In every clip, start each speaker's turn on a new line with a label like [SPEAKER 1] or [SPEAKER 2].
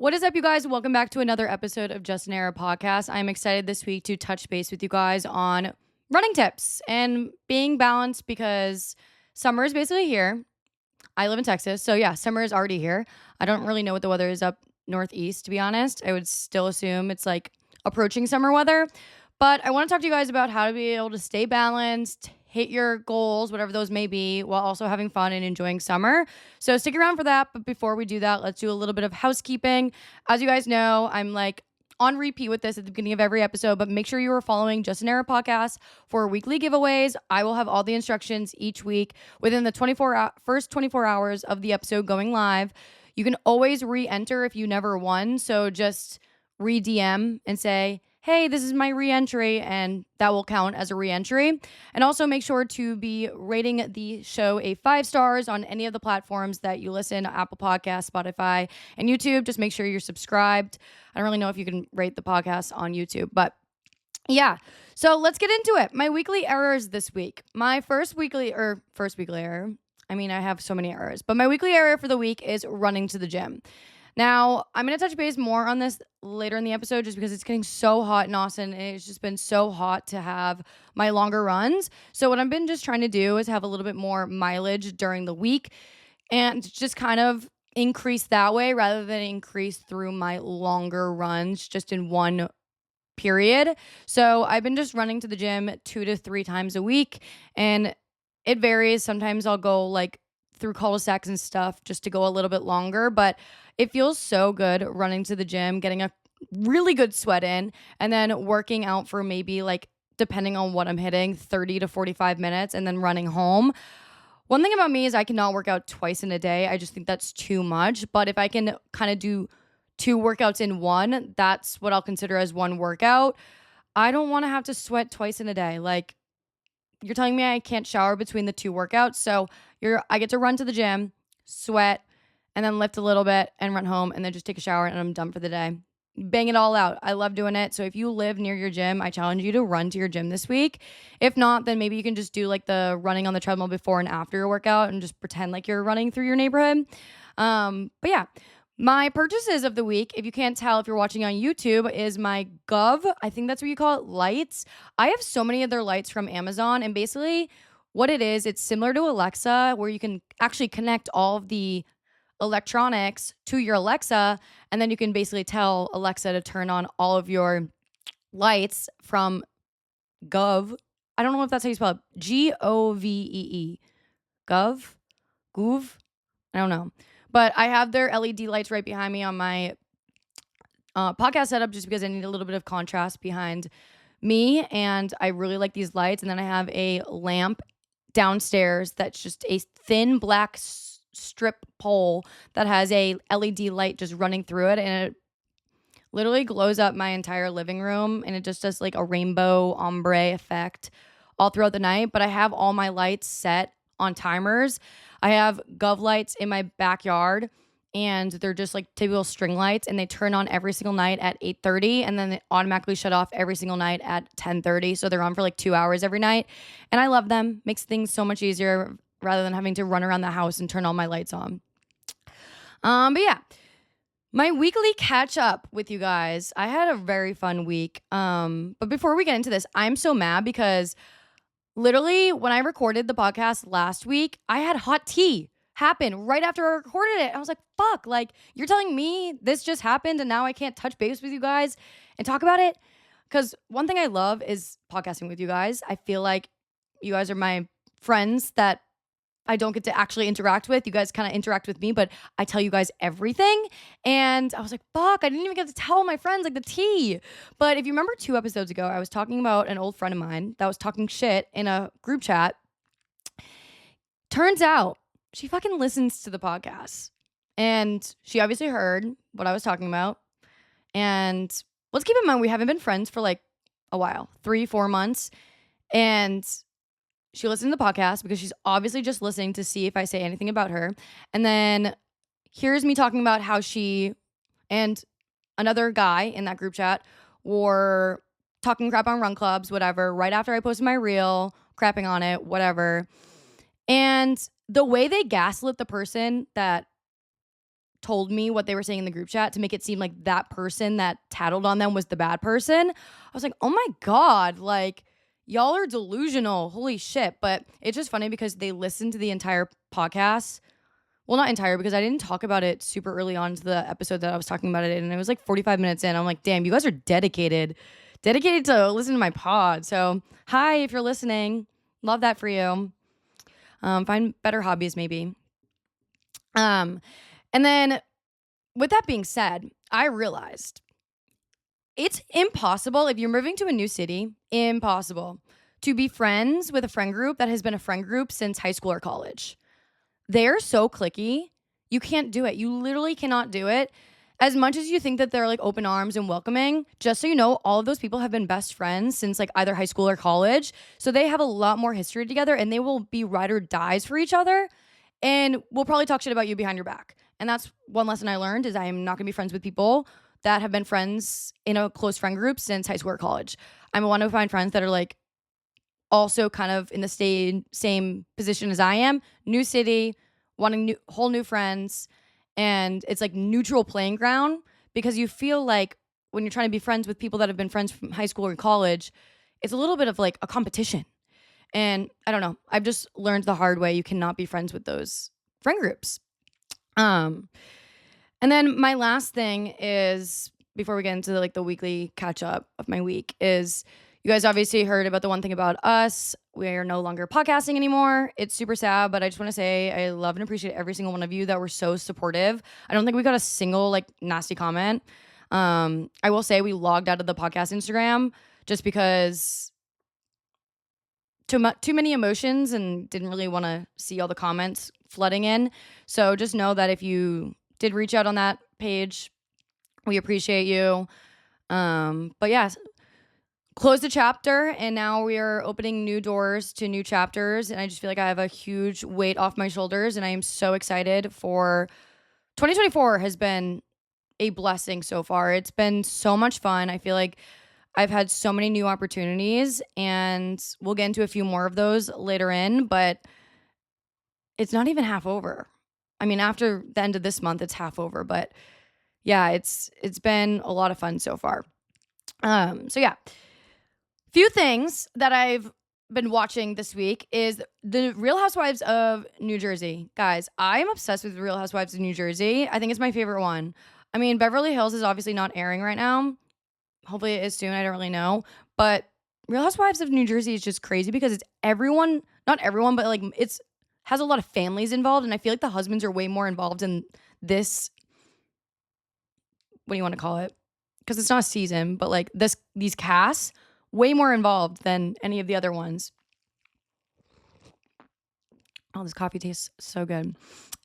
[SPEAKER 1] What is up, you guys? Welcome back to another episode of Just an Era podcast. I'm excited this week to touch base with you guys on running tips and being balanced because summer is basically here. I live in Texas, so yeah, summer is already here. I don't really know what the weather is up northeast, to be honest. I would still assume it's like approaching summer weather. But I want to talk to you guys about how to be able to stay balanced, hit your goals, whatever those may be, while also having fun and enjoying summer. So stick around for that. But before we do that, let's do a little bit of housekeeping. As you guys know, I'm like on repeat with this at the beginning of every episode, but make sure you are following Just an Era podcast for weekly giveaways. I will have all the instructions each week within the first 24 hours of the episode going live. You can always re-enter if you never won. So just re-DM and say, hey, this is my re-entry, and that will count as a re-entry. And also make sure to be rating the show a 5 stars on any of the platforms that you listen, Apple Podcasts, Spotify, and YouTube. Just make sure you're subscribed. I don't really know if you can rate the podcast on YouTube, but yeah. So let's get into it. My weekly errors this week. My first weekly error. I mean, I have so many errors, but my weekly error for the week is running to the gym. Now, I'm going to touch base more on this later in the episode just because it's getting so hot in Austin and it's just been so hot to have my longer runs. So what I've been just trying to do is have a little bit more mileage during the week and just kind of increase that way rather than increase through my longer runs just in one period. So I've been just running to the gym 2 to 3 times a week, and it varies. Sometimes I'll go like through cul-de-sacs and stuff just to go a little bit longer, but it feels so good running to the gym, getting a really good sweat in, and then working out for maybe like, depending on what I'm hitting, 30 to 45 minutes, and then running home. One thing about me is I cannot work out twice in a day. I just think that's too much. But if I can kind of do 2 workouts in one, that's what I'll consider as one workout. I don't want to have to sweat twice in a day. Like, you're telling me I can't shower between the 2 workouts. So I get to run to the gym, sweat, and then lift a little bit and run home and then just take a shower and I'm done for the day. Bang it all out. I love doing it. So if you live near your gym, I challenge you to run to your gym this week. If not, then maybe you can just do like the running on the treadmill before and after your workout and just pretend like you're running through your neighborhood. But yeah. My purchases of the week, if you can't tell if you're watching on YouTube, is my Gov. I think that's what you call it, lights. I have so many of their lights from Amazon, and basically what it is, it's similar to Alexa, where you can actually connect all of the electronics to your Alexa, and then you can basically tell Alexa to turn on all of your lights from Gov. I don't know if that's how you spell it. Govee. Gov? Goov? I don't know. But I have their LED lights right behind me on my podcast setup just because I need a little bit of contrast behind me. And I really like these lights. And then I have a lamp downstairs that's just a thin black strip pole that has a LED light just running through it. And it literally glows up my entire living room. And it just does like a rainbow ombre effect all throughout the night. But I have all my lights set on timers. I have Gov lights in my backyard, and they're just like typical string lights, and they turn on every single night at 8:30, and then they automatically shut off every single night at 10:30. So they're on for like 2 hours every night, and I love them. Makes things so much easier rather than having to run around the house and turn all my lights on. But yeah, my weekly catch up with you guys. I had a very fun week. But before we get into this, I'm so mad because literally, when I recorded the podcast last week, I had hot tea happen right after I recorded it. I was like, fuck, like, you're telling me this just happened and now I can't touch base with you guys and talk about it? Because one thing I love is podcasting with you guys. I feel like you guys are my friends that I don't get to actually interact with. You guys kind of interact with me, but I tell you guys everything. And I was like, fuck, I didn't even get to tell my friends like the tea. But if you remember 2 episodes ago, I was talking about an old friend of mine that was talking shit in a group chat. Turns out she fucking listens to the podcast. And she obviously heard what I was talking about. And let's keep in mind, we haven't been friends for like a while, 3-4 months. And she listened to the podcast because she's obviously just listening to see if I say anything about her. And then here's me talking about how she and another guy in that group chat were talking crap on run clubs, whatever, right after I posted my reel, crapping on it, whatever. And the way they gaslit the person that told me what they were saying in the group chat to make it seem like that person that tattled on them was the bad person. I was like, oh my God, like, y'all are delusional. Holy shit. But it's just funny because they listened to the entire podcast. Well, not entire, because I didn't talk about it super early on to the episode that I was talking about it in. And it was like 45 minutes in. I'm like, damn, you guys are dedicated to listen to my pod. So hi, if you're listening, love that for you. Find better hobbies maybe. And then with that being said, I realized it's impossible if you're moving to a new city, impossible to be friends with a friend group that has been a friend group since high school or college. They're so cliquey. You can't do it. You literally cannot do it. As much as you think that they're like open arms and welcoming, just so you know, all of those people have been best friends since like either high school or college. So they have a lot more history together and they will be ride or dies for each other and will probably talk shit about you behind your back. And that's one lesson I learned is I am not going to be friends with people that have been friends in a close friend group since high school or college. I want to find friends that are like also kind of in the same position as I am, new city, wanting whole new friends, and it's like neutral playing ground because you feel like when you're trying to be friends with people that have been friends from high school or college, it's a little bit of like a competition. And I don't know, I've just learned the hard way you cannot be friends with those friend groups. And then my last thing is, before we get into the weekly catch up of my week, is you guys obviously heard about the one thing about us. We're no longer podcasting anymore. It's super sad, but I just want to say I love and appreciate every single one of you that were so supportive. I don't think we got a single nasty comment. I will say we logged out of the podcast Instagram just because too many emotions and didn't really want to see all the comments flooding in. So just know that if you did reach out on that page, we appreciate you. But yeah, closed the chapter and now we are opening new doors to new chapters. And I just feel like I have a huge weight off my shoulders and I am so excited for 2024 has been a blessing so far. It's been so much fun. I feel like I've had so many new opportunities and we'll get into a few more of those later in, but it's not even half over. I mean, after the end of this month, it's half over, but yeah, it's been a lot of fun so far. So yeah, few things that I've been watching this week is the Real Housewives of New Jersey. Guys, I am obsessed with Real Housewives of New Jersey. I think it's my favorite one. I mean, Beverly Hills is obviously not airing right now. Hopefully it is soon. I don't really know. But Real Housewives of New Jersey is just crazy because it's everyone, not everyone, but it's has a lot of families involved. And I feel like the husbands are way more involved in this. What do you want to call it? Because it's not a season, but these casts way more involved than any of the other ones. Oh, this coffee tastes so good.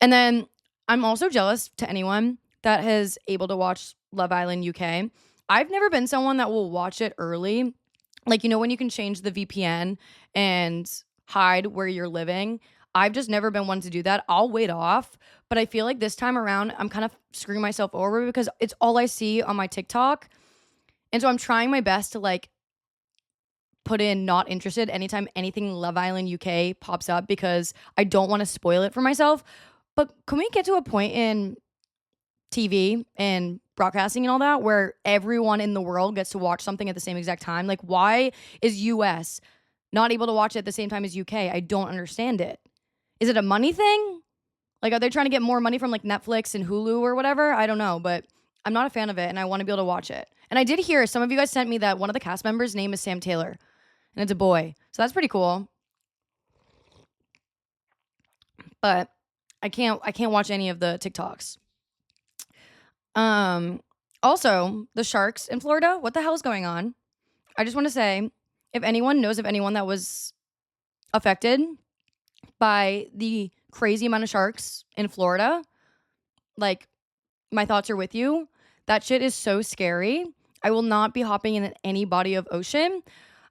[SPEAKER 1] And then I'm also jealous to anyone that is able to watch Love Island UK. I've never been someone that will watch it early. When you can change the VPN and hide where you're living. I've just never been one to do that. I'll wait off. But I feel like this time around, I'm kind of screwing myself over because it's all I see on my TikTok. And so I'm trying my best to put in not interested anytime anything Love Island UK pops up because I don't want to spoil it for myself. But can we get to a point in TV and broadcasting and all that where everyone in the world gets to watch something at the same exact time? Why is US not able to watch it at the same time as UK? I don't understand it. Is it a money thing? Are they trying to get more money from Netflix and Hulu or whatever? I don't know, but I'm not a fan of it and I want to be able to watch it. And I did hear some of you guys sent me that one of the cast members' name is Sam Taylor and it's a boy. So that's pretty cool. But I can't watch any of the TikToks. Also, the sharks in Florida, what the hell is going on? I just want to say, if anyone knows of anyone that was affected by the crazy amount of sharks in Florida, my thoughts are with you. That shit is so scary. I will not be hopping in any body of ocean.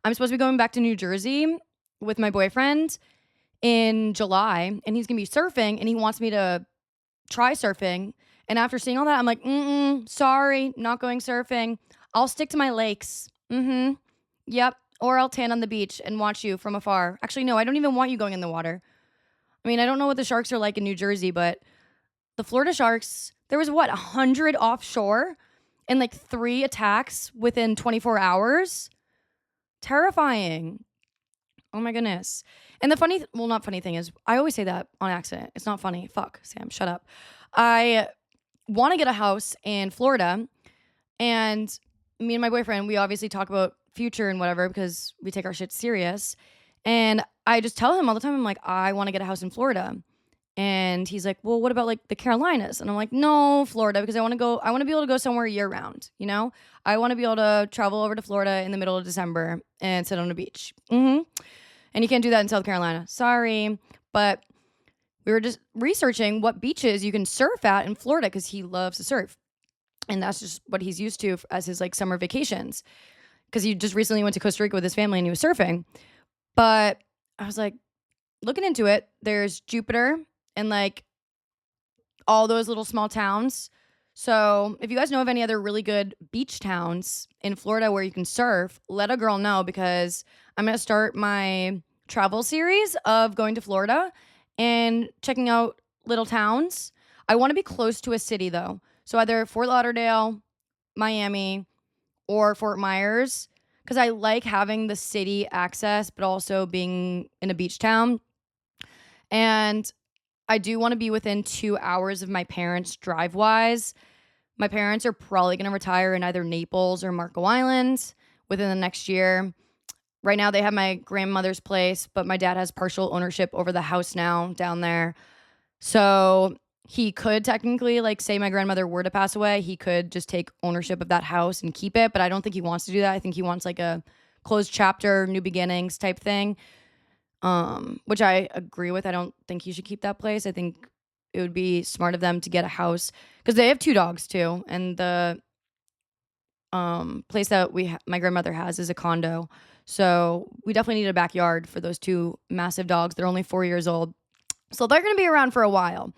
[SPEAKER 1] I'm supposed to be going back to New Jersey with my boyfriend in July, and he's going to be surfing, and he wants me to try surfing. And after seeing all that, I'm like, sorry, not going surfing. I'll stick to my lakes. Yep. Or I'll tan on the beach and watch you from afar. Actually, no, I don't even want you going in the water. I mean, I don't know what the sharks are like in New Jersey, but the Florida sharks, There was 100 offshore and like 3 attacks within 24 hours. Terrifying. Oh my goodness. And the not funny thing is, I always say that on accident. It's not funny. Fuck, Sam, shut up. I want to get a house in Florida, and me and my boyfriend, we obviously talk about future and whatever because we take our shit serious. And I just tell him all the time, I'm like, I want to get a house in Florida. And he's like, well, what about like the Carolinas? And I'm like, no, Florida, because I want to be able to go somewhere year round, you know? I want to be able to travel over to Florida in the middle of December and sit on a beach. And you can't do that in South Carolina. Sorry. But we were just researching what beaches you can surf at in Florida because he loves to surf. And that's just what he's used to as his like summer vacations. Because he just recently went to Costa Rica with his family and he was surfing. But I was like, looking into it, there's Jupiter and like all those little small towns. So if you guys know of any other really good beach towns in Florida where you can surf, let a girl know, because I'm going to start my travel series of going to Florida and checking out little towns. I want to be close to a city though. So either Fort Lauderdale, Miami, or Fort Myers, because I like having the city access, but also being in a beach town. And I do want to be within 2 hours of my parents drive-wise. My parents are probably going to retire in either Naples or Marco Island within the next year. Right now they have my grandmother's place, but my dad has partial ownership over the house now down there. So he could technically, like, say my grandmother were to pass away, he could just take ownership of that house and keep it. But I don't think he wants to do that. I think he wants like a closed chapter, new beginnings type thing, which I agree with. I don't think he should keep that place. I think it would be smart of them to get a house because they have 2 dogs too. And the place that my grandmother has is a condo. So we definitely need a backyard for those 2 massive dogs. They're only 4 years old. So they're going to be around for a while.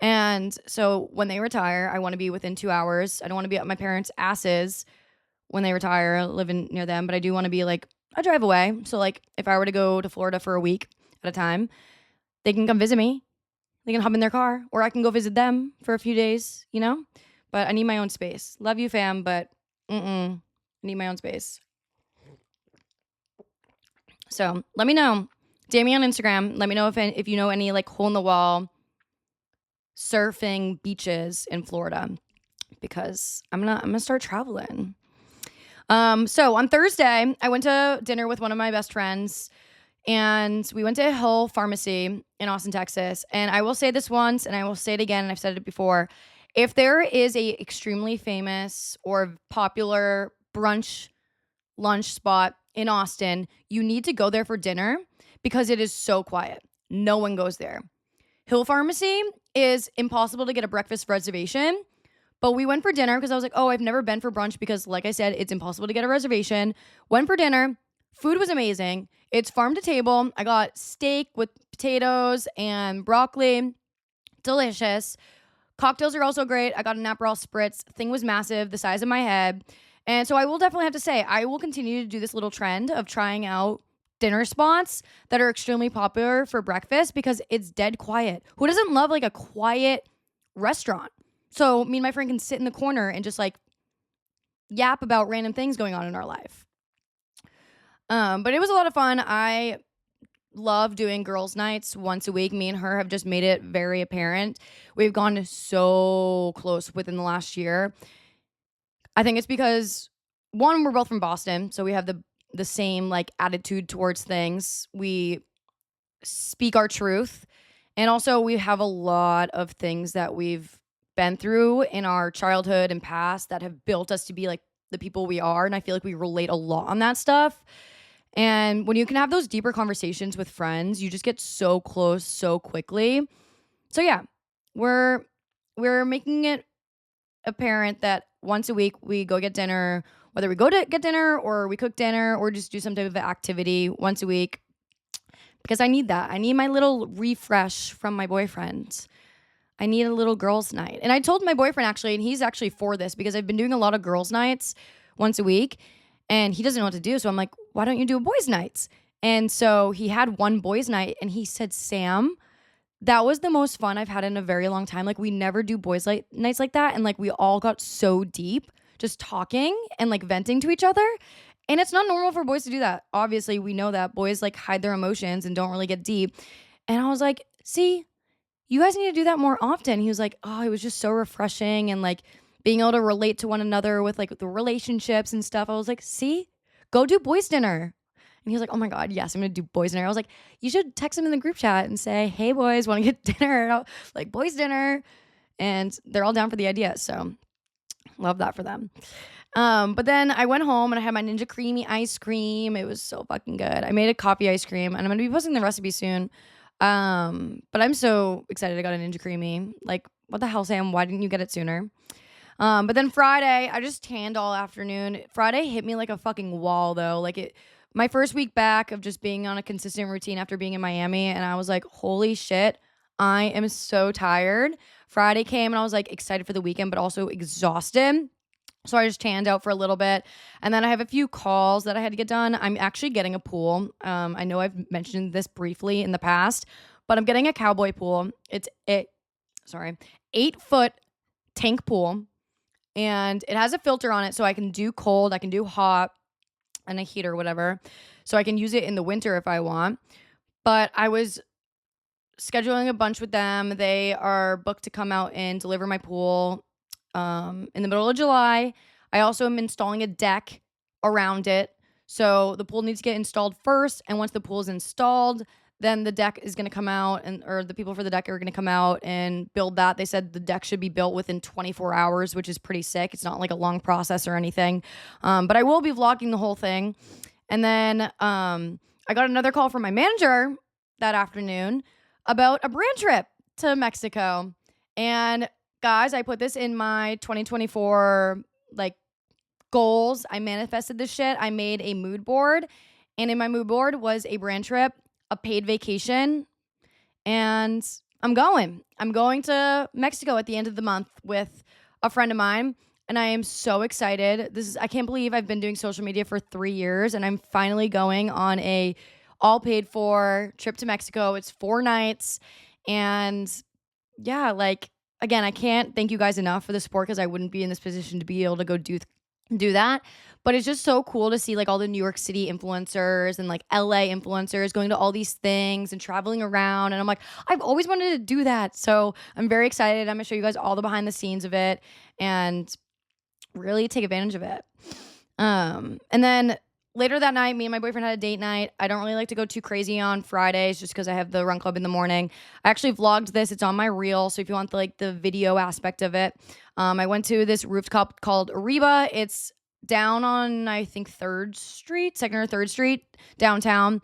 [SPEAKER 1] And so when they retire, I want to be within 2 hours. I don't want to be at my parents' asses when they retire, living near them. But I do want to be like a drive away. So like if I were to go to Florida for a week at a time, they can come visit me. They can hop in their car, or I can go visit them for a few days, you know? But I need my own space. Love you, fam, but I need my own space. So let me know. DM me on Instagram. Let me know if you know any like hole-in-the-wall surfing beaches in Florida, because I'm gonna start traveling. So on Thursday, I went to dinner with one of my best friends, and we went to Hill Pharmacy in Austin, Texas. And I will say this once, and I will say it again, and I've said it before. If there is a extremely famous or popular brunch lunch spot in Austin, you need to go there for dinner because it is so quiet. No one goes there. Hill Pharmacy is impossible to get a breakfast reservation, but we went for dinner because I was like, oh, I've never been for brunch because, like I said, it's impossible to get a reservation. Went for dinner. Food was amazing. It's farm to table. I got steak with potatoes and broccoli. Delicious. Cocktails are also great. I got an Aperol Spritz. Thing was massive, the size of my head. And so I will definitely have to say, I will continue to do this little trend of trying out dinner spots that are extremely popular for breakfast because it's dead quiet. Who doesn't love like a quiet restaurant? So me and my friend can sit in the corner and just like yap about random things going on in our life. But it was a lot of fun. I love doing girls' nights once a week. Me and her have just made it very apparent. We've gone so close within the last year. I think it's because, one, we're both from Boston, so we have the same like attitude towards things. We speak our truth, and also we have a lot of things that we've been through in our childhood and past that have built us to be like the people we are, and I feel like we relate a lot on that stuff. And when you can have those deeper conversations with friends, you just get so close so quickly. So yeah, we're making it apparent that once a week we go get dinner, whether we go to get dinner or we cook dinner or just do some type of activity once a week, because I need that. I need my little refresh from my boyfriend. I need a little girls' night. And I told my boyfriend actually, and he's actually for this because I've been doing a lot of girls' nights once a week and he doesn't know what to do. So I'm like, why don't you do a boys' nights? And so he had one boys' night and he said, Sam, that was the most fun I've had in a very long time. Like we never do nights like that. And like we all got so deep just talking and like venting to each other. And it's not normal for boys to do that. Obviously, we know that boys like hide their emotions and don't really get deep. And I was like, see, you guys need to do that more often. He was like, oh, it was just so refreshing and like being able to relate to one another with like the relationships and stuff. I was like, see, go do boys' dinner. And he was like, oh my God, yes, I'm gonna do boys' dinner. I was like, you should text him in the group chat and say, hey, boys, wanna get dinner? Like, boys' dinner. And they're all down for the idea. So, love that for them. But then I went home and I had my Ninja Creamy ice cream. It was so fucking good. I made a coffee ice cream and I'm gonna be posting the recipe soon. But I'm so excited I got a Ninja Creamy. Like, what the hell, Sam? Why didn't you get it sooner? But then Friday, I just tanned all afternoon. Friday hit me like a fucking wall though. My first week back of just being on a consistent routine after being in Miami, and I was like, holy shit, I am so tired. Friday came and I was like excited for the weekend, but also exhausted. So I just tanned out for a little bit. And then I have a few calls that I had to get done. I'm actually getting a pool. I know I've mentioned this briefly in the past, but I'm getting a cowboy pool. It's 8-foot tank pool. And it has a filter on it so I can do cold, I can do hot, and a heater, whatever. So I can use it in the winter if I want. But I was scheduling a bunch with them. They are booked to come out and deliver my pool in the middle of July. I also am installing a deck around it. So the pool needs to get installed first. And once the pool is installed, then the deck is going to come out or the people for the deck are going to come out and build that. They said the deck should be built within 24 hours, which is pretty sick. It's not like a long process or anything. But I will be vlogging the whole thing. And then I got another call from my manager that afternoon about a brand trip to Mexico. And guys, I put this in my 2024 like goals. I manifested this shit. I made a mood board. And in my mood board was a brand trip, a paid vacation, and I'm going. I'm going to Mexico at the end of the month with a friend of mine, and I am so excited. I can't believe I've been doing social media for 3 years, and I'm finally going on a all paid for trip to Mexico. It's 4 nights, and yeah, like again, I can't thank you guys enough for the support because I wouldn't be in this position to be able to go do that. But it's just so cool to see like all the New York City influencers and like LA influencers going to all these things and traveling around. And I'm like, I've always wanted to do that. So I'm very excited. I'm gonna show you guys all the behind the scenes of it and really take advantage of it. And then later that night, me and my boyfriend had a date night. I don't really like to go too crazy on Fridays just because I have the run club in the morning. I actually vlogged this. It's on my reel. So if you want the video aspect of it, I went to this rooftop called Ariba. It's down on, I think, 3rd Street, 2nd or 3rd Street, downtown.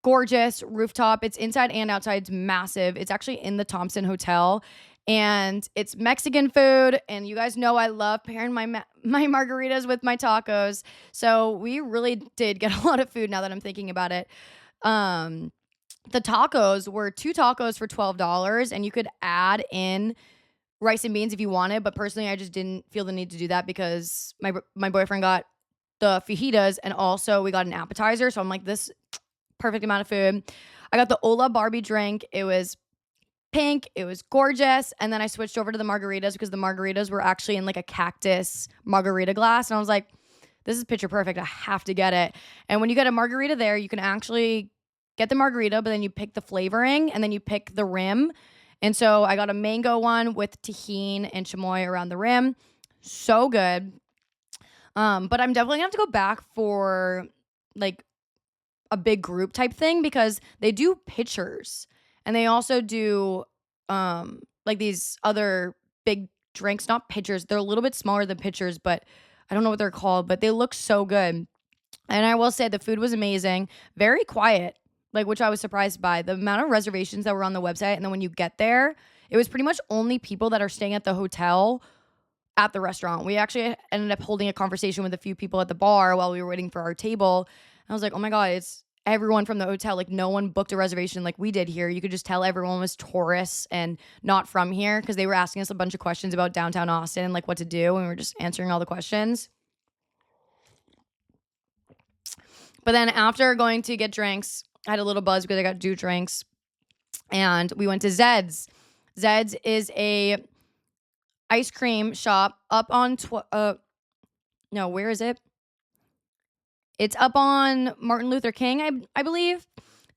[SPEAKER 1] Gorgeous rooftop. It's inside and outside. It's massive. It's actually in the Thompson Hotel. And it's Mexican food. And you guys know I love pairing my margaritas with my tacos. So we really did get a lot of food now that I'm thinking about it. The tacos were 2 tacos for $12. And you could add in rice and beans if you wanted, but personally I just didn't feel the need to do that because my boyfriend got the fajitas and also we got an appetizer, so I'm like, this perfect amount of food. I got the Ola Barbie drink. It was pink, it was gorgeous, and then I switched over to the margaritas because the margaritas were actually in like a cactus margarita glass, and I was like, this is picture perfect, I have to get it. And when you get a margarita there, you can actually get the margarita, but then you pick the flavoring and then you pick the rim. And so I got a mango one with tahini and chamoy around the rim. So good. But I'm definitely gonna have to go back for like a big group type thing because they do pitchers and they also do like these other big drinks, not pitchers. They're a little bit smaller than pitchers, but I don't know what they're called, but they look so good. And I will say the food was amazing, very quiet. Like, which I was surprised by the amount of reservations that were on the website. And then when you get there, it was pretty much only people that are staying at the hotel at the restaurant. We actually ended up holding a conversation with a few people at the bar while we were waiting for our table. I was like, oh my God, it's everyone from the hotel. Like, no one booked a reservation like we did here. You could just tell everyone was tourists and not from here because they were asking us a bunch of questions about downtown Austin and like what to do. And we were just answering all the questions. But then after going to get drinks, I had a little buzz because I got 2 drinks. and we went to Zed's. Zed's is a ice cream shop up on no, where is it? It's up on Martin Luther King, I believe.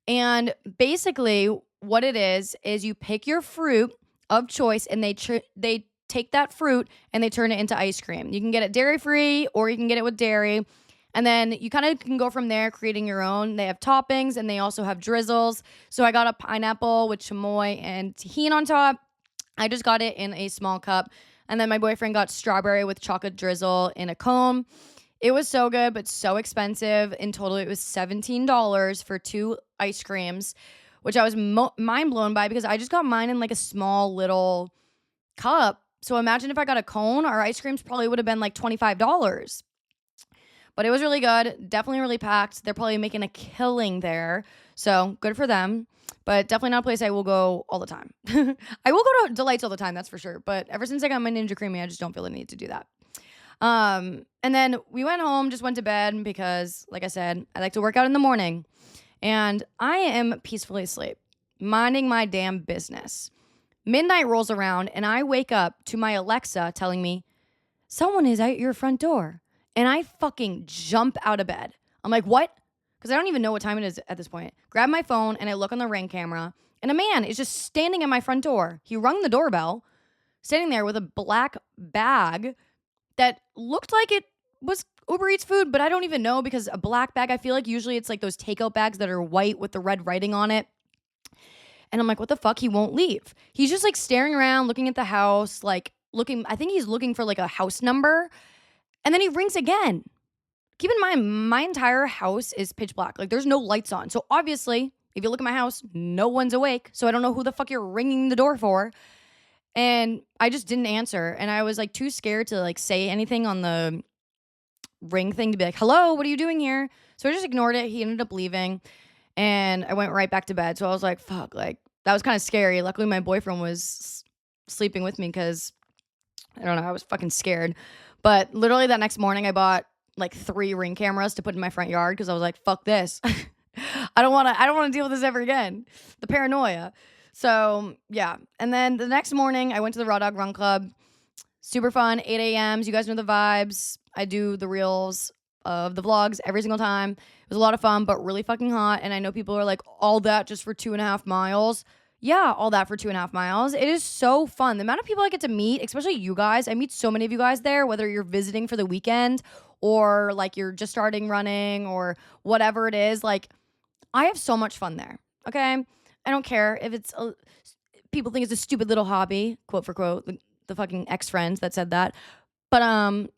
[SPEAKER 1] And basically, what it is you pick your fruit of choice, and they take that fruit and they turn it into ice cream. You can get it dairy free, or you can get it with dairy. And then you kind of can go from there, creating your own. They have toppings, and they also have drizzles. So I got a pineapple with chamoy and tahini on top. I just got it in a small cup. And then my boyfriend got strawberry with chocolate drizzle in a cone. It was so good, but so expensive. In total, it was $17 for 2 ice creams, which I was mind blown by, because I just got mine in like a small little cup. So imagine if I got a cone, our ice creams probably would have been like $25. But it was really good. Definitely really packed. They're probably making a killing there. So good for them. But definitely not a place I will go all the time. I will go to Delights all the time, that's for sure. But ever since I got my Ninja Creamy, I just don't feel the need to do that. And then we went home, just went to bed because, like I said, I like to work out in the morning. And I am peacefully asleep, minding my damn business. Midnight rolls around, and I wake up to my Alexa telling me, someone is at your front door. And I fucking jump out of bed. I'm like, what? Because I don't even know what time it is at this point. Grab my phone, and I look on the Ring camera, and a man is just standing at my front door. He rung the doorbell, standing there with a black bag that looked like it was Uber Eats food, but I don't even know, because a black bag, I feel like usually it's like those takeout bags that are white with the red writing on it. And I'm like, what the fuck? He won't leave. He's just like staring around, looking at the house, like looking, I think he's looking for like a house number. And then he rings again. Keep in mind, my entire house is pitch black. Like, there's no lights on. So obviously, if you look at my house, no one's awake. So I don't know who the fuck you're ringing the door for. And I just didn't answer. And I was like too scared to like say anything on the Ring thing to be like, hello, what are you doing here? So I just ignored it. He ended up leaving. And I went right back to bed. So I was like, fuck, like, that was kind of scary. Luckily, my boyfriend was sleeping with me because, I don't know, I was fucking scared. But literally that next morning, I bought like 3 Ring cameras to put in my front yard because I was like, fuck this. I don't want to deal with this ever again. The paranoia. So yeah. And then the next morning, I went to the Raw Dog Run Club. Super fun. 8 a.m. You guys know the vibes. I do the reels of the vlogs every single time. It was a lot of fun, but really fucking hot. And I know people are like, all that just for 2.5 miles. Yeah, all that for 2.5 miles. It is so fun. The amount of people I get to meet, especially you guys. I meet so many of you guys there, whether you're visiting for the weekend or like you're just starting running or whatever it is. Like, I have so much fun there. Okay? I don't care if it's people think it's a stupid little hobby, quote for quote, the fucking ex-friends that said that. But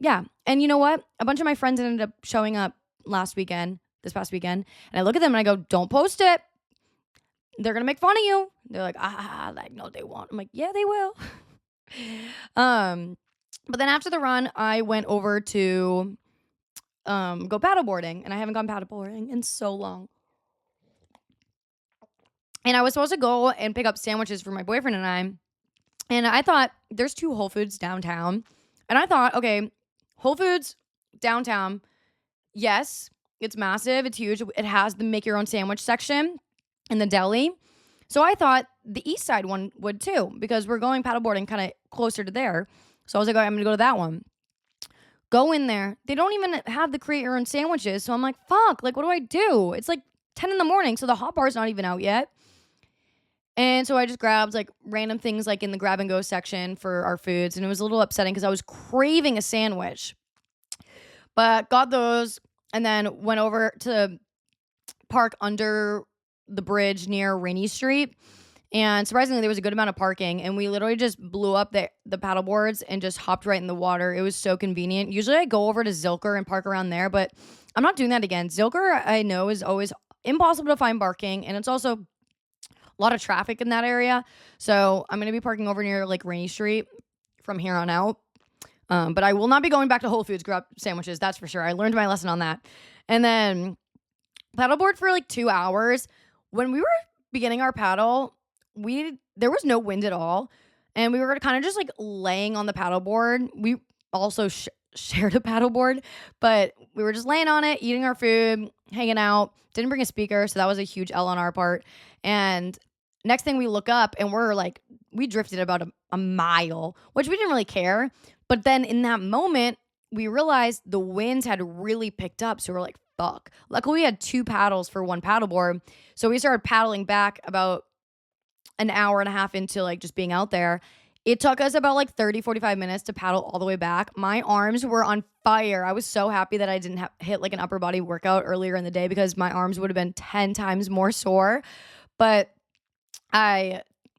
[SPEAKER 1] yeah. And you know what? A bunch of my friends ended up showing up this past weekend, and I look at them and I go, don't post it. They're going to make fun of you. They're like, like, no, they won't. I'm like, yeah, they will. But then after the run, I went over to go paddleboarding, and I haven't gone paddleboarding in so long. And I was supposed to go and pick up sandwiches for my boyfriend and I thought there's 2 Whole Foods downtown. And I thought, okay, Whole Foods downtown, yes, it's massive, it's huge. It has the make your own sandwich section in the deli. So I thought the east side one would too, because we're going paddleboarding kind of closer to there. So I was like, I'm going to go to that one. Go in there. They don't even have the create your own sandwiches. So I'm like, fuck, like, what do I do? It's like 10 in the morning, so the hot bar's not even out yet. And so I just grabbed like random things like in the grab and go section for our foods. And it was a little upsetting because I was craving a sandwich. But got those and then went over to park under the bridge near Rainy Street. And surprisingly, there was a good amount of parking. And we literally just blew up the paddle boards and just hopped right in the water. It was so convenient. Usually I go over to Zilker and park around there, but I'm not doing that again. Zilker, I know, is always impossible to find parking. And it's also a lot of traffic in that area. So I'm going to be parking over near like Rainy Street from here on out. But I will not be going back to Whole Foods grab sandwiches. That's for sure. I learned my lesson on that. And then paddleboard for like 2 hours. When we were beginning our paddle, there was no wind at all. And we were kind of just like laying on the paddleboard. We also shared a paddleboard, but we were just laying on it, eating our food, hanging out. Didn't bring a speaker, so that was a huge L on our part. And next thing we look up and we're like, we drifted about a mile, which we didn't really care. But then in that moment, we realized the winds had really picked up. So we're like, fuck. Luckily, we had 2 paddles for 1 paddleboard. So we started paddling back about an hour and a half into like just being out there. It took us about like 30-45 minutes to paddle all the way back. My arms were on fire. I was so happy that I didn't hit like an upper body workout earlier in the day because my arms would have been 10 times more sore. But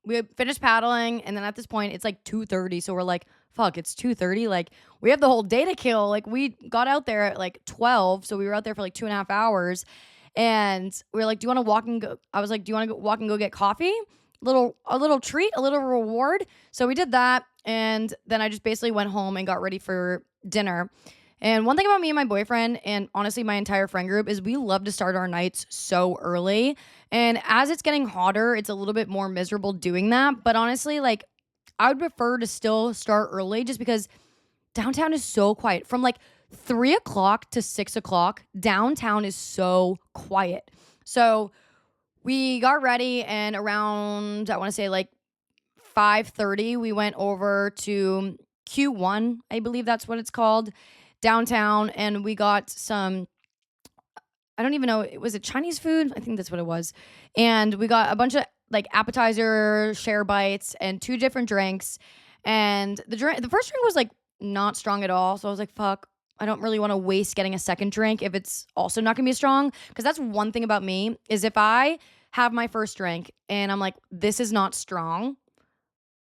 [SPEAKER 1] we finished paddling, and then at this point it's like 2:30, so we're like, fuck, it's 2:30, like we have the whole day to kill. Like we got out there at like 12, so we were out there for like 2.5 hours, and we were like, do you want to walk and go? I was like, do you want to walk and go get coffee? A little treat, a little reward. So we did that, and then I just basically went home and got ready for dinner. And one thing about me and my boyfriend, and honestly my entire friend group, is we love to start our nights so early. And as it's getting hotter, it's a little bit more miserable doing that. But honestly, like, I would prefer to still start early just because downtown is so quiet. From like 3 o'clock to 6 o'clock, downtown is so quiet. So we got ready, and around, I want to say like 5:30, we went over to Q1, I believe that's what it's called, downtown, and we got some, I don't even know, was it Chinese food? I think that's what it was. And we got a bunch of like appetizer share bites and 2 different drinks. And the first drink was like not strong at all. So I was like, fuck, I don't really want to waste getting a second drink if it's also not going to be strong. Because that's one thing about me, is if I have my first drink and I'm like, this is not strong,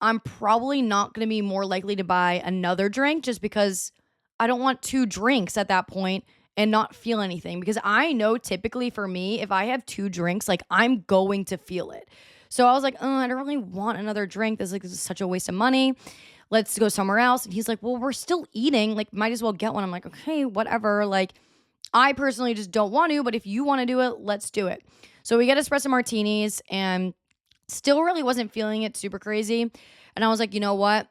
[SPEAKER 1] I'm probably not going to be more likely to buy another drink, just because I don't want 2 drinks at that point and not feel anything. Because I know typically for me, if I have 2 drinks, like I'm going to feel it. So I was like, oh, I don't really want another drink. This is such a waste of money. Let's go somewhere else. And he's like, well, we're still eating. Like, might as well get one. I'm like, okay, whatever. Like, I personally just don't want to, but if you want to do it, let's do it. So we get espresso martinis, and still really wasn't feeling it super crazy. And I was like, you know what?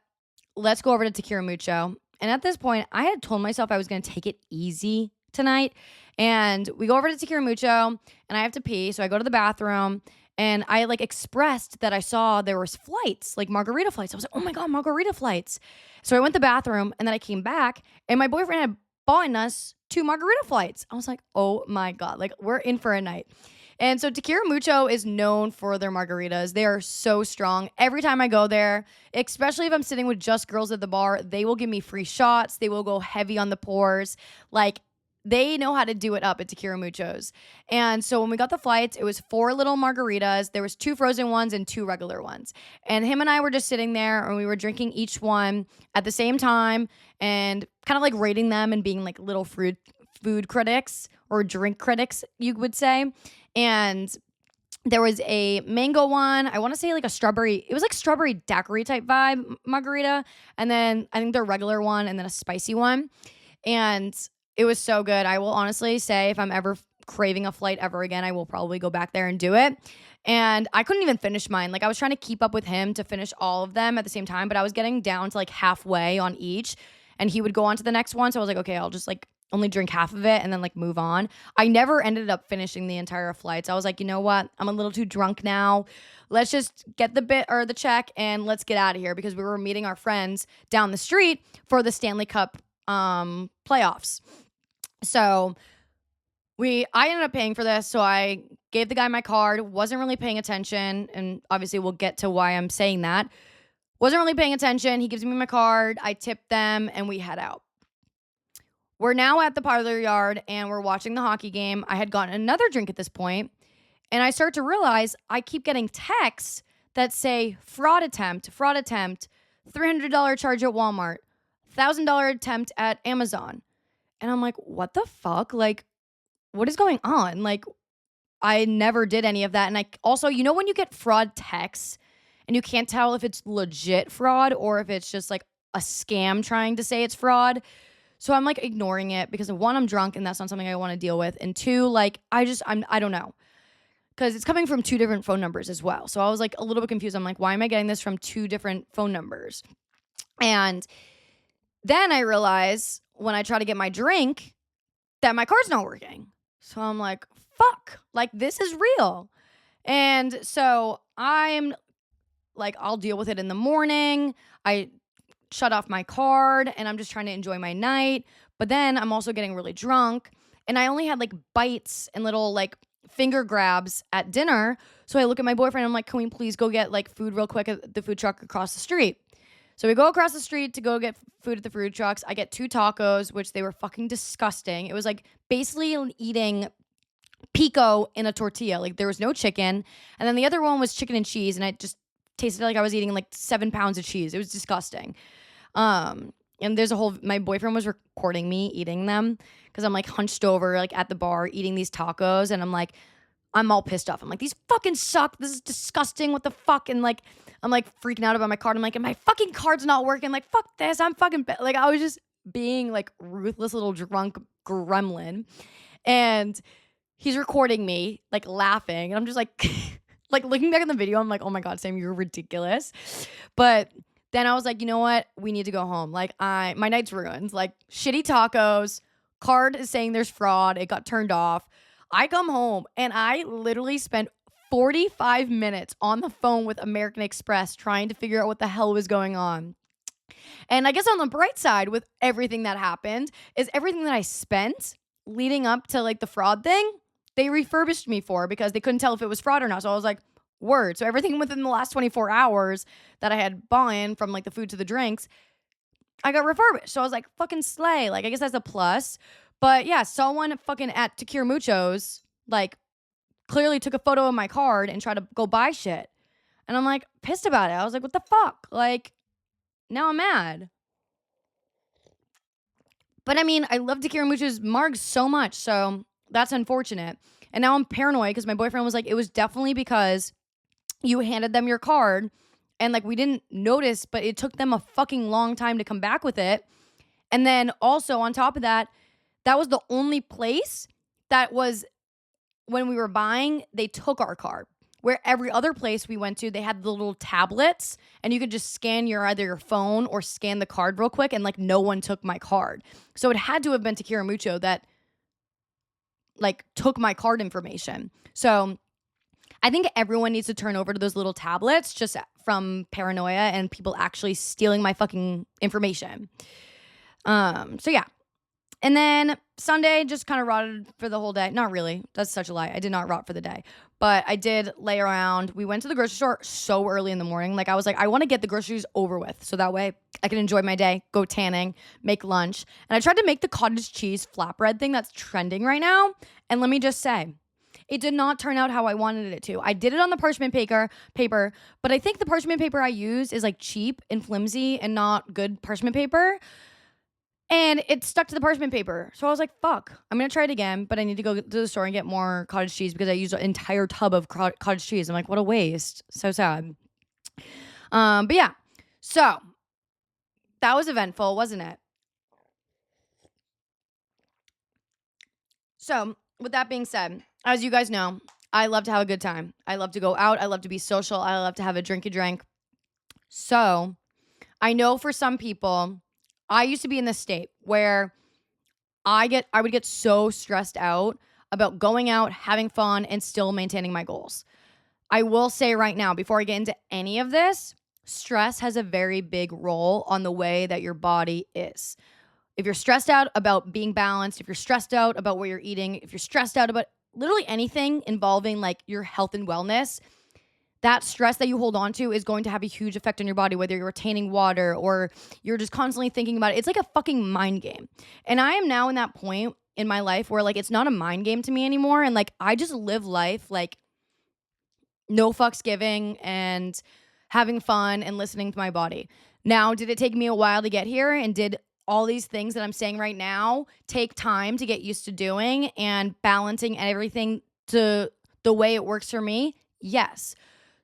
[SPEAKER 1] Let's go over to Tequila Mucho. And at this point, I had told myself I was going to take it easy tonight. And we go over to Tequila Mucho, and I have to pee. So I go to the bathroom, and I like expressed that I saw there was flights, like margarita flights. I was like, oh my God, margarita flights. So I went to the bathroom, and then I came back, and my boyfriend had bought us 2 margarita flights. I was like, oh my God, like we're in for a night. And so Tequila Mucho is known for their margaritas. They are so strong. Every time I go there, especially if I'm sitting with just girls at the bar, they will give me free shots. They will go heavy on the pours. Like, they know how to do it up at Tequila Muchos. And so when we got the flights, it was 4 little margaritas. There was 2 frozen ones and 2 regular ones. And him and I were just sitting there, and we were drinking each one at the same time and kind of like rating them and being like little food critics, or drink critics, you would say. And there was a mango one. I want to say like a strawberry. It was like strawberry daiquiri type vibe margarita. And then I think the regular one, and then a spicy one. And it was so good. I will honestly say, if I'm ever craving a flight ever again, I will probably go back there and do it. And I couldn't even finish mine. Like, I was trying to keep up with him to finish all of them at the same time, but I was getting down to like halfway on each, and he would go on to the next one. So I was like, okay, I'll just like only drink half of it and then like move on. I never ended up finishing the entire flight. So I was like, you know what? I'm a little too drunk now. Let's just get the check and let's get out of here, because we were meeting our friends down the street for the Stanley Cup playoffs. So I ended up paying for this. So I gave the guy my card, wasn't really paying attention. And obviously we'll get to why I'm saying that. Wasn't really paying attention. He gives me my card. I tip them, and we head out. We're now at the parlor yard, and we're watching the hockey game. I had gotten another drink at this point, and I start to realize I keep getting texts that say fraud attempt, $300 charge at Walmart, $1,000 attempt at Amazon. And I'm like, what the fuck? Like, what is going on? Like, I never did any of that. And I also, you know, when you get fraud texts and you can't tell if it's legit fraud or if it's just like a scam trying to say it's fraud. So I'm like ignoring it because, 1, I'm drunk and that's not something I want to deal with. And 2, like, I don't know. Because it's coming from 2 different phone numbers as well. So I was like a little bit confused. I'm like, why am I getting this from 2 different phone numbers? And then I realize when I try to get my drink that my card's not working. So I'm like, fuck, like this is real. And so I'm like, I'll deal with it in the morning. I shut off my card and I'm just trying to enjoy my night. But then I'm also getting really drunk. And I only had like bites and little like finger grabs at dinner. So I look at my boyfriend and I'm like, can we please go get like food real quick at the food truck across the street? So we go across the street to go get food at the food trucks. I get 2 tacos, which they were fucking disgusting. It was like basically eating pico in a tortilla. Like there was no chicken. And then the other one was chicken and cheese. And it just tasted like I was eating like 7 pounds of cheese. It was disgusting. And there's my boyfriend was recording me eating them because I'm like hunched over like at the bar eating these tacos. And I'm all pissed off. I'm like, these fucking suck. This is disgusting. What the fuck? And like, I'm like freaking out about my card. I'm like, and my fucking card's not working. Like, fuck this. I'm fucking, like, I was just being like ruthless little drunk gremlin. And he's recording me like laughing. And I'm just like, like looking back at the video, I'm like, oh my God, Sam, you're ridiculous. But then I was like, you know what? We need to go home. Like my night's ruined. Like shitty tacos, card is saying there's fraud. It got turned off. I come home and I literally spent 45 minutes on the phone with American Express trying to figure out what the hell was going on. And I guess on the bright side with everything that happened is everything that I spent leading up to like the fraud thing, they refurbished me for because they couldn't tell if it was fraud or not. So I was like, word. So everything within the last 24 hours that I had bought in from like the food to the drinks, I got refurbished. So I was like, fucking slay. Like, I guess that's a plus. But yeah, someone fucking at Tequila Mucho's like clearly took a photo of my card and tried to go buy shit. And I'm like pissed about it. I was like, what the fuck? Like, now I'm mad. But I mean, I love Tequila Mucho's margs so much. So that's unfortunate. And now I'm paranoid because my boyfriend was like, it was definitely because you handed them your card and like we didn't notice, but it took them a fucking long time to come back with it. And then also on top of that, that was the only place that was when we were buying, they took our card. Where every other place we went to, they had the little tablets and you could just scan either your phone or scan the card real quick and like no one took my card. So it had to have been Tequila Mucho that like took my card information. So I think everyone needs to turn over to those little tablets just from paranoia and people actually stealing my fucking information. So yeah. And then Sunday just kind of rotted for the whole day. Not really. That's such a lie. I did not rot for the day. But I did lay around. We went to the grocery store so early in the morning. Like I was like, I want to get the groceries over with. So that way I can enjoy my day, go tanning, make lunch. And I tried to make the cottage cheese flatbread thing that's trending right now. And let me just say, it did not turn out how I wanted it to. I did it on the parchment paper, but I think the parchment paper I used is like cheap and flimsy and not good parchment paper. And it stuck to the parchment paper. So I was like, fuck, I'm going to try it again, but I need to go to the store and get more cottage cheese because I used an entire tub of cottage cheese. I'm like, what a waste. So sad. But yeah, so that was eventful, wasn't it? So with that being said, as you guys know, I love to have a good time. I love to go out. I love to be social. I love to have a drink. So I know for some people, I used to be in this state where I would get so stressed out about going out, having fun, and still maintaining my goals. I will say right now, before I get into any of this, stress has a very big role on the way that your body is. If you're stressed out about being balanced, if you're stressed out about what you're eating, if you're stressed out about literally anything involving like your health and wellness, that stress that you hold on to is going to have a huge effect on your body, whether you're retaining water or you're just constantly thinking about it. It's like a fucking mind game. And I am now in that point in my life where like it's not a mind game to me anymore. And like I just live life like no fucks giving and having fun and listening to my body. Now, did it take me a while to get here? And did all these things that I'm saying right now take time to get used to doing and balancing everything to the way it works for me? Yes.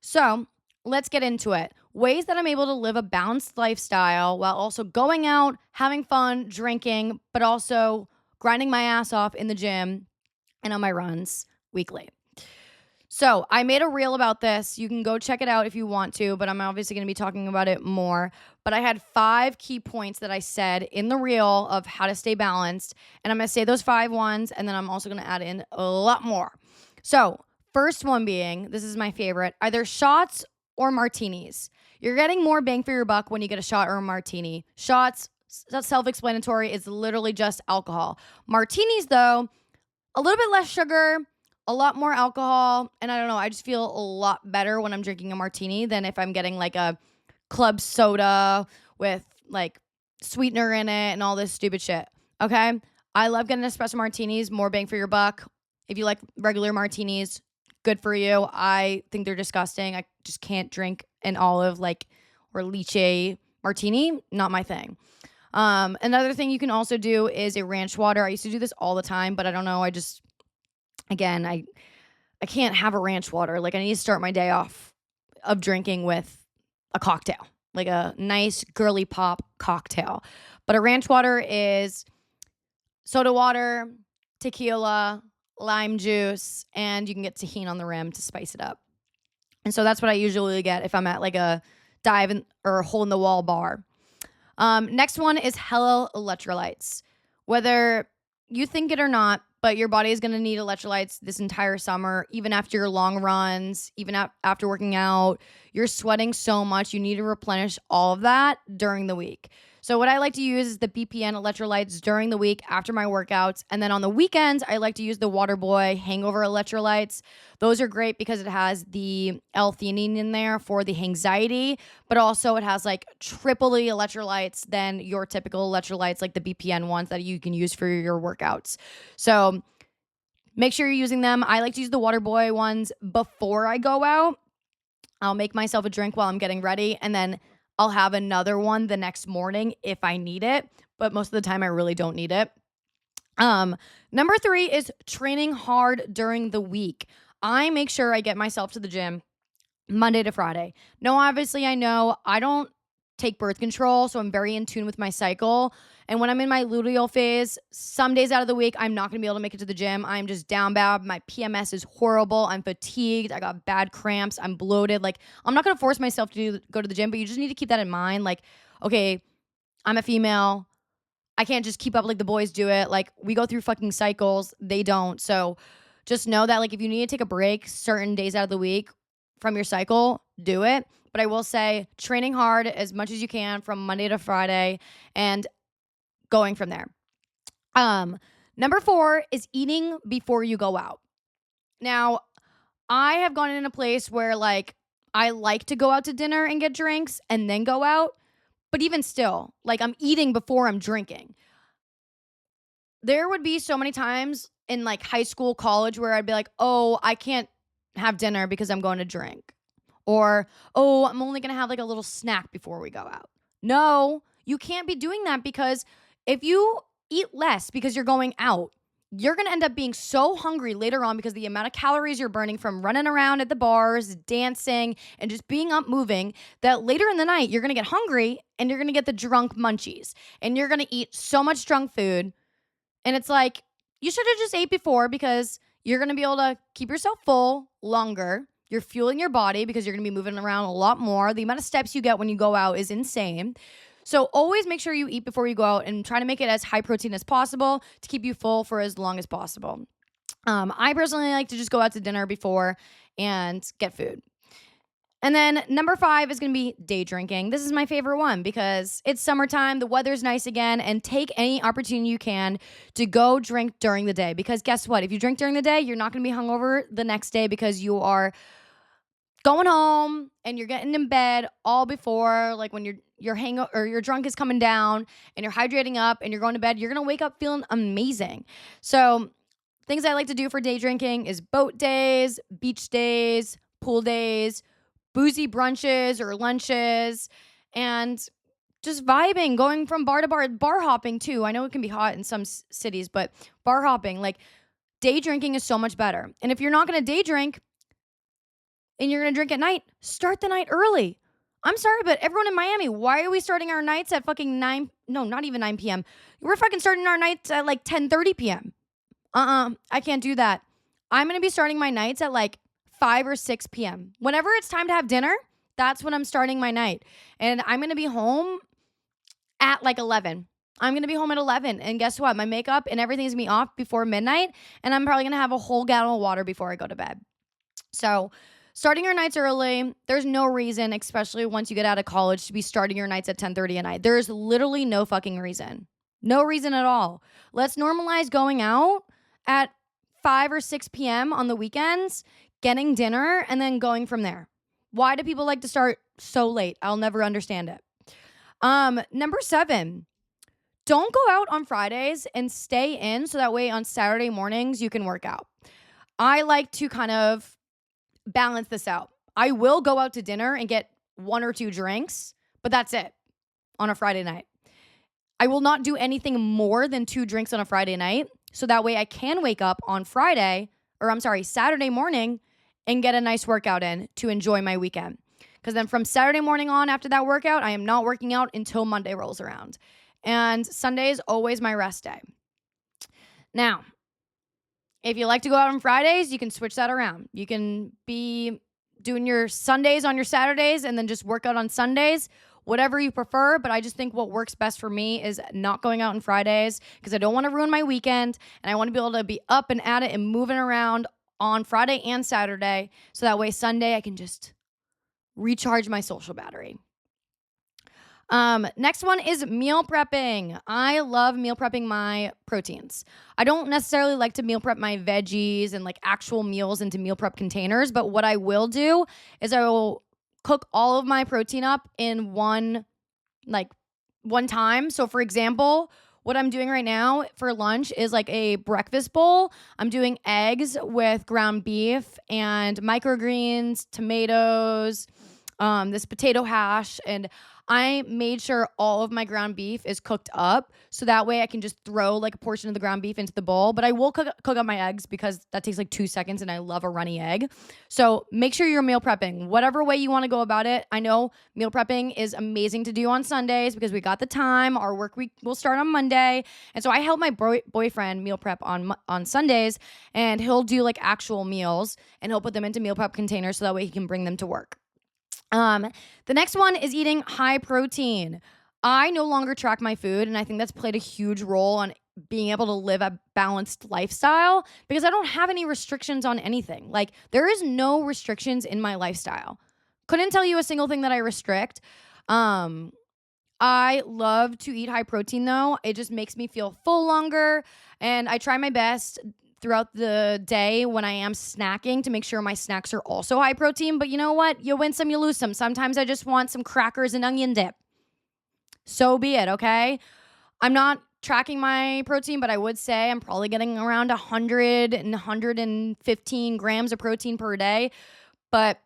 [SPEAKER 1] So let's get into it. Ways that I'm able to live a balanced lifestyle while also going out, having fun, drinking, but also grinding my ass off in the gym and on my runs weekly. So I made a reel about this. You can go check it out if you want to, but I'm obviously going to be talking about it more. But I had 5 key points that I said in the reel of how to stay balanced. And I'm going to say those 5 ones, and then I'm also going to add in a lot more. So First one being, this is my favorite, either shots or martinis. You're getting more bang for your buck when you get a shot or a martini. Shots, that's self-explanatory. It's literally just alcohol. Martinis, though, a little bit less sugar, a lot more alcohol, and I don't know, I just feel a lot better when I'm drinking a martini than if I'm getting like a club soda with like sweetener in it and all this stupid shit. Okay? I love getting espresso martinis, more bang for your buck. If you like regular martinis, good for you. I think they're disgusting. I just can't drink an olive like or lychee martini. Not my thing. Another thing you can also do is a ranch water. I used to do this all the time, but I don't know. I can't have a ranch water. Like I need to start my day off of drinking with a cocktail, like a nice girly pop cocktail. But a ranch water is soda water, tequila, lime juice, and you can get tahini on the rim to spice it up. And so that's what I usually get if I'm at like a or hole in the wall bar. Next one is Hello Electrolytes. Whether you think it or not, but your body is going to need electrolytes this entire summer, even after your long runs, even after working out. You're sweating so much, you need to replenish all of that during the week. So what I like to use is the BPN electrolytes during the week after my workouts. And then on the weekends, I like to use the Waterboy hangover electrolytes. Those are great because it has the L-theanine in there for the anxiety, but also it has like triple the electrolytes than your typical electrolytes, like the BPN ones that you can use for your workouts. So make sure you're using them. I like to use the Waterboy ones before I go out. I'll make myself a drink while I'm getting ready, and then I'll have another one the next morning if I need it, but most of the time I really don't need it. Number 3 is training hard during the week. I make sure I get myself to the gym Monday to Friday. No, obviously I know I don't take birth control, so I'm very in tune with my cycle. And when I'm in my luteal phase, some days out of the week, I'm not going to be able to make it to the gym. I'm just down bad. My PMS is horrible. I'm fatigued. I got bad cramps. I'm bloated. Like, I'm not going to force myself to go to the gym, but you just need to keep that in mind. Like, okay, I'm a female. I can't just keep up like the boys do it. Like, we go through fucking cycles. They don't. So just know that, like, if you need to take a break certain days out of the week from your cycle, do it. But I will say training hard as much as you can from Monday to Friday and going from there. Number 4 is eating before you go out. Now, I have gone in a place where like I like to go out to dinner and get drinks and then go out. But even still, like I'm eating before I'm drinking. There would be so many times in like high school, college where I'd be like, oh, I can't have dinner because I'm going to drink. Or, oh, I'm only going to have like a little snack before we go out. No, you can't be doing that because if you eat less because you're going out, you're going to end up being so hungry later on because the amount of calories you're burning from running around at the bars, dancing, and just being up moving, that later in the night, you're going to get hungry and you're going to get the drunk munchies. And you're going to eat so much drunk food. And it's like, you should have just ate before because you're going to be able to keep yourself full longer. You're fueling your body because you're going to be moving around a lot more. The amount of steps you get when you go out is insane. So always make sure you eat before you go out and try to make it as high protein as possible to keep you full for as long as possible. I personally like to just go out to dinner before and get food. And then number 5 is going to be day drinking. This is my favorite one because it's summertime, the weather's nice again, and take any opportunity you can to go drink during the day. Because guess what? If you drink during the day, you're not going to be hungover the next day because you are going home and you're getting in bed all before, like when your drunk is coming down and you're hydrating up and you're going to bed, you're going to wake up feeling amazing. So things I like to do for day drinking is boat days, beach days, pool days, boozy brunches or lunches, and just vibing, going from bar to bar hopping too. I know it can be hot in some cities, but bar hopping, like day drinking is so much better. And if you're not going to day drink and you're going to drink at night, start the night early. I'm sorry, but everyone in Miami, why are we starting our nights at fucking 9? No, not even 9 p.m. We're fucking starting our nights at like 10:30 p.m. I can't do that. I'm going to be starting my nights at like 5 or 6 p.m. Whenever it's time to have dinner, that's when I'm starting my night. And I'm going to be home at like 11. I'm going to be home at 11. And guess what? My makeup and everything's going to be off before midnight. And I'm probably going to have a whole gallon of water before I go to bed. So starting your nights early, there's no reason, especially once you get out of college, to be starting your nights at 10:30 at night. There's literally no fucking reason. No reason at all. Let's normalize going out at 5 or 6 p.m. on the weekends, getting dinner, and then going from there. Why do people like to start so late? I'll never understand it. Number 7, don't go out on Fridays and stay in so that way on Saturday mornings you can work out. I like to kind of balance this out. I will go out to dinner and get 1 or 2 drinks, but that's it on a Friday night. I will not do anything more than 2 drinks on a Friday night, so that way I can wake up on Saturday morning and get a nice workout in to enjoy my weekend. Because then from Saturday morning on after that workout, I am not working out until Monday rolls around. And Sunday is always my rest day. Now, if you like to go out on Fridays, you can switch that around. You can be doing your Sundays on your Saturdays and then just work out on Sundays, whatever you prefer. But I just think what works best for me is not going out on Fridays because I don't want to ruin my weekend and I want to be able to be up and at it and moving around on Friday and Saturday. So that way Sunday I can just recharge my social battery. Next one is meal prepping. I love meal prepping my proteins. I don't necessarily like to meal prep my veggies and like actual meals into meal prep containers, but what I will do is I will cook all of my protein up in one time. So for example, what I'm doing right now for lunch is like a breakfast bowl. I'm doing eggs with ground beef and microgreens, tomatoes, this potato hash, and I made sure all of my ground beef is cooked up so that way I can just throw like a portion of the ground beef into the bowl. But I will cook up my eggs because that takes like 2 seconds and I love a runny egg. So make sure you're meal prepping, whatever way you want to go about it. I know meal prepping is amazing to do on Sundays because we got the time. Our work week will start on Monday. And so I help my boyfriend meal prep on Sundays, and he'll do like actual meals and he'll put them into meal prep containers so that way he can bring them to work. The next one is eating high protein. I no longer track my food, and I think that's played a huge role on being able to live a balanced lifestyle because I don't have any restrictions on anything. Like, there is no restrictions in my lifestyle. Couldn't tell you a single thing that I restrict. I love to eat high protein though. It just makes me feel full longer, and I try my best throughout the day when I am snacking to make sure my snacks are also high protein. But you know what? You win some, you lose some. Sometimes I just want some crackers and onion dip. So be it, okay? I'm not tracking my protein, but I would say I'm probably getting around 100 and 115 grams of protein per day. But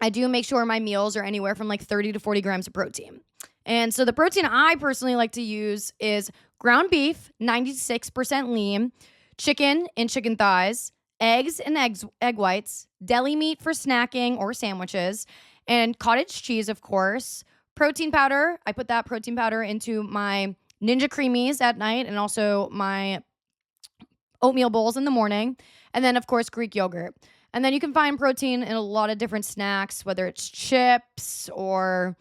[SPEAKER 1] I do make sure my meals are anywhere from like 30 to 40 grams of protein. And so the protein I personally like to use is ground beef, 96% lean, chicken and chicken thighs, eggs and egg whites, deli meat for snacking or sandwiches, and cottage cheese, of course. Protein powder. I put that protein powder into my Ninja Creamies at night and also my oatmeal bowls in the morning. And then, of course, Greek yogurt. And then you can find protein in a lot of different snacks, whether it's chips or,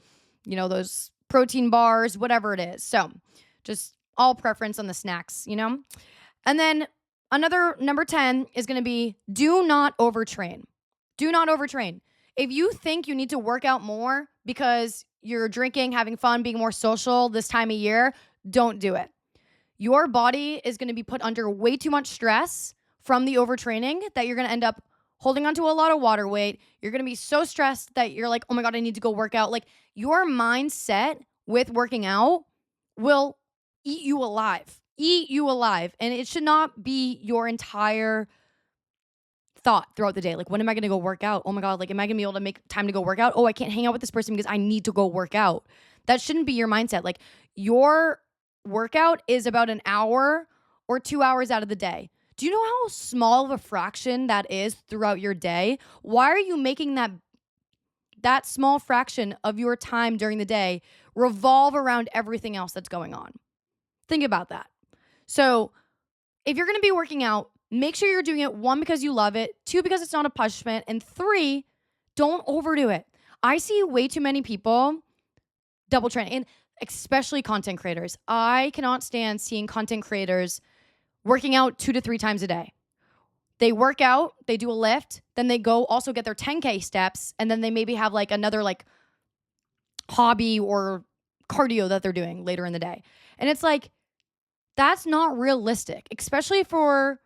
[SPEAKER 1] you know, those protein bars, whatever it is. So just all preference on the snacks, you know? And then another number 10 is going to be do not overtrain. Do not overtrain. If you think you need to work out more because you're drinking, having fun, being more social this time of year, don't do it. Your body is going to be put under way too much stress from the overtraining that you're going to end up holding onto a lot of water weight. You're going to be so stressed that you're like, oh my God, I need to go work out. Like, your mindset with working out will eat you alive. And it should not be your entire thought throughout the day. Like, when am I going to go work out? Oh my God, like, am I going to be able to make time to go work out? Oh, I can't hang out with this person because I need to go work out. That shouldn't be your mindset. Like, your workout is about an hour or 2 hours out of the day. Do you know how small of a fraction that is throughout your day? Why are you making that small fraction of your time during the day revolve around everything else that's going on? Think about that. So if you're going to be working out, make sure you're doing it, 1, because you love it, 2, because it's not a punishment, and 3, don't overdo it. I see way too many people double train, and especially content creators. I cannot stand seeing content creators working out 2 to 3 times a day. They work out, they do a lift, then they go also get their 10K steps, and then they maybe have like another like hobby or cardio that they're doing later in the day. And it's like, that's not realistic, especially for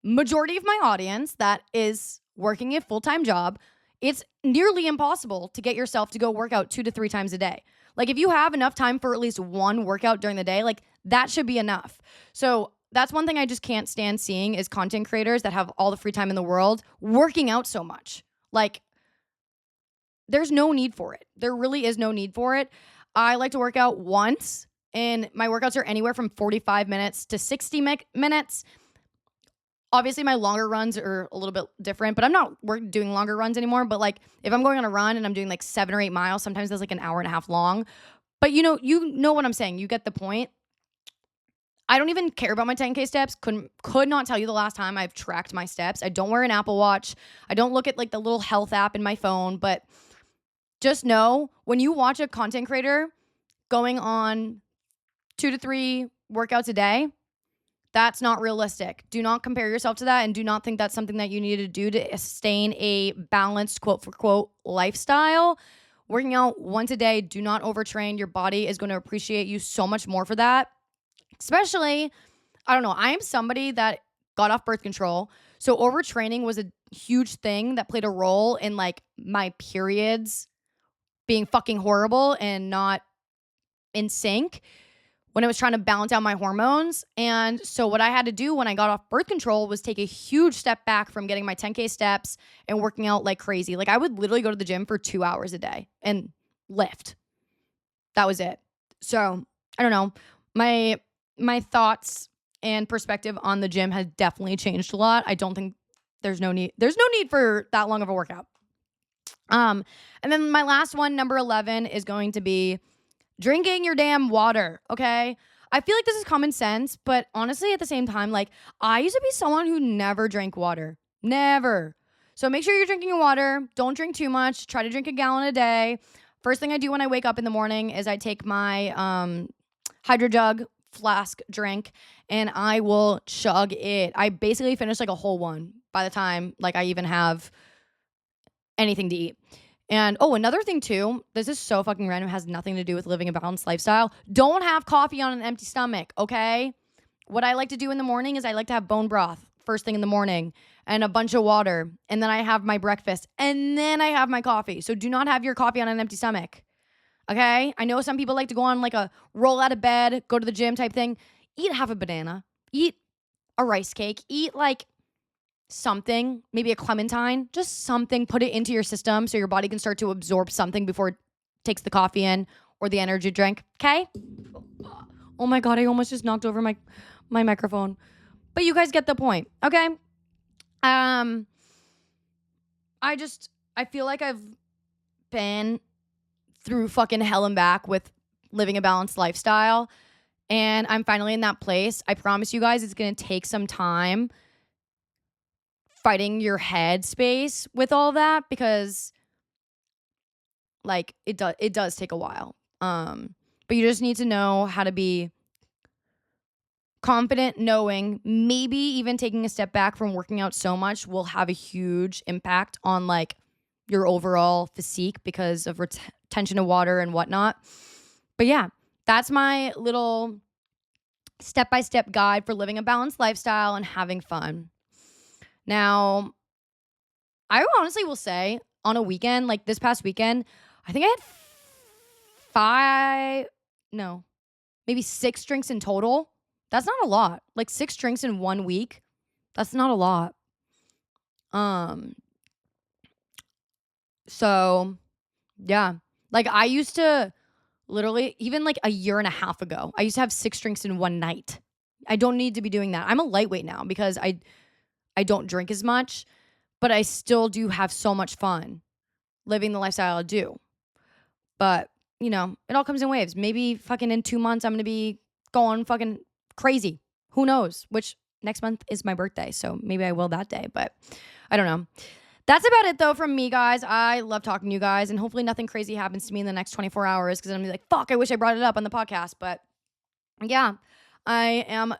[SPEAKER 1] majority of my audience that is working a full-time job. It's nearly impossible to get yourself to go work out 2 to 3 times a day. Like if you have enough time for at least one workout during the day, like that should be enough. So that's one thing I just can't stand seeing is content creators that have all the free time in the world working out so much. Like there's no need for it. There really is no need for it. I like to work out once, and my workouts are anywhere from 45 minutes to 60 minutes. Obviously, my longer runs are a little bit different, but I'm not doing longer runs anymore. But like if I'm going on a run and I'm doing like 7 or 8 miles, sometimes that's like an hour and a half long. But you know what I'm saying. You get the point. I don't even care about my 10K steps. Could not tell you the last time I've tracked my steps. I don't wear an Apple Watch. I don't look at like the little health app in my phone. But just know when you watch a content creator going on 2 to 3 workouts a day, that's not realistic. Do not compare yourself to that, and do not think that's something that you need to do to sustain a balanced quote for quote lifestyle. Working out once a day, do not overtrain. Your body is going to appreciate you so much more for that. Especially, I don't know, I am somebody that got off birth control. So overtraining was a huge thing that played a role in like my periods being fucking horrible and not in sync when I was trying to balance out my hormones. And so what I had to do when I got off birth control was take a huge step back from getting my 10K steps and working out like crazy. Like I would literally go to the gym for 2 hours a day and lift. That was it. So I don't know. My thoughts and perspective on the gym has definitely changed a lot. I don't think there's no need for that long of a workout. And then my last one, number 11, is going to be drinking your damn water, okay? I feel like this is common sense, but honestly, at the same time, like, I used to be someone who never drank water. Never. So make sure you're drinking your water. Don't drink too much. Try to drink a gallon a day. First thing I do when I wake up in the morning is I take my Hydro Jug flask drink and I will chug it. I basically finish like a whole one by the time like I even have anything to eat. And another thing too, this is so fucking random, has nothing to do with living a balanced lifestyle. Don't have coffee on an empty stomach, okay? What I like to do in the morning is I like to have bone broth first thing in the morning and a bunch of water, and then I have my breakfast, and then I have my coffee. So do not have your coffee on an empty stomach, okay? I know some people like to go on like a roll out of bed, go to the gym type thing. Eat half a banana. Eat a rice cake. Eat like something, maybe a clementine, just something, put it into your system so your body can start to absorb something before it takes the coffee in or the energy drink, okay? Oh my God, I almost just knocked over my microphone. But you guys get the point, okay? I feel like I've been through fucking hell and back with living a balanced lifestyle, and I'm finally in that place. I promise you guys it's going to take some time fighting your head space with all that, because like it does take a while. But you just need to know how to be confident, knowing maybe even taking a step back from working out so much will have a huge impact on like your overall physique because of retention of water and whatnot. But yeah, that's my little step-by-step guide for living a balanced lifestyle and having fun. Now, I honestly will say on a weekend, like this past weekend, I think I had maybe 6 drinks in total. That's not a lot. Like 6 drinks in 1 week, that's not a lot. So yeah, like I used to literally, even like a year and a half ago, I used to have 6 drinks in one night. I don't need to be doing that. I'm a lightweight now because I don't drink as much, but I still do have so much fun living the lifestyle I do. But, it all comes in waves. Maybe fucking in 2 months, I'm going to be going fucking crazy. Who knows? Which next month is my birthday, so maybe I will that day, but I don't know. That's about it, though, from me, guys. I love talking to you guys, and hopefully nothing crazy happens to me in the next 24 hours because I'm going to be like, fuck, I wish I brought it up on the podcast. But, yeah, I am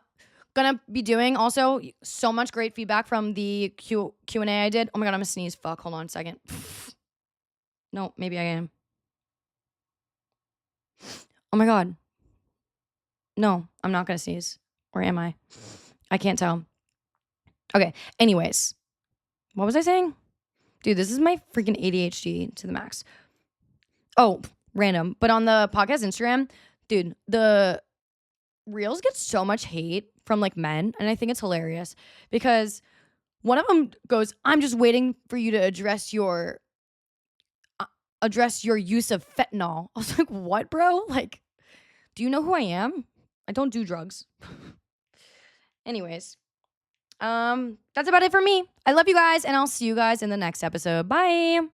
[SPEAKER 1] gonna be doing also so much great feedback from the Q&A I did. Oh my God, I'm gonna sneeze. Fuck, hold on a second. No, maybe I am. Oh my God. No, I'm not gonna sneeze. Or am I? I can't tell. Okay, anyways. What was I saying? Dude, this is my freaking ADHD to the max. Oh, random. But on the podcast Instagram, dude, the reels get so much hate from like men. And I think it's hilarious because one of them goes, I'm just waiting for you to address your use of fentanyl. I was like, what, bro? Like, do you know who I am? I don't do drugs. Anyways, that's about it for me. I love you guys, and I'll see you guys in the next episode. Bye.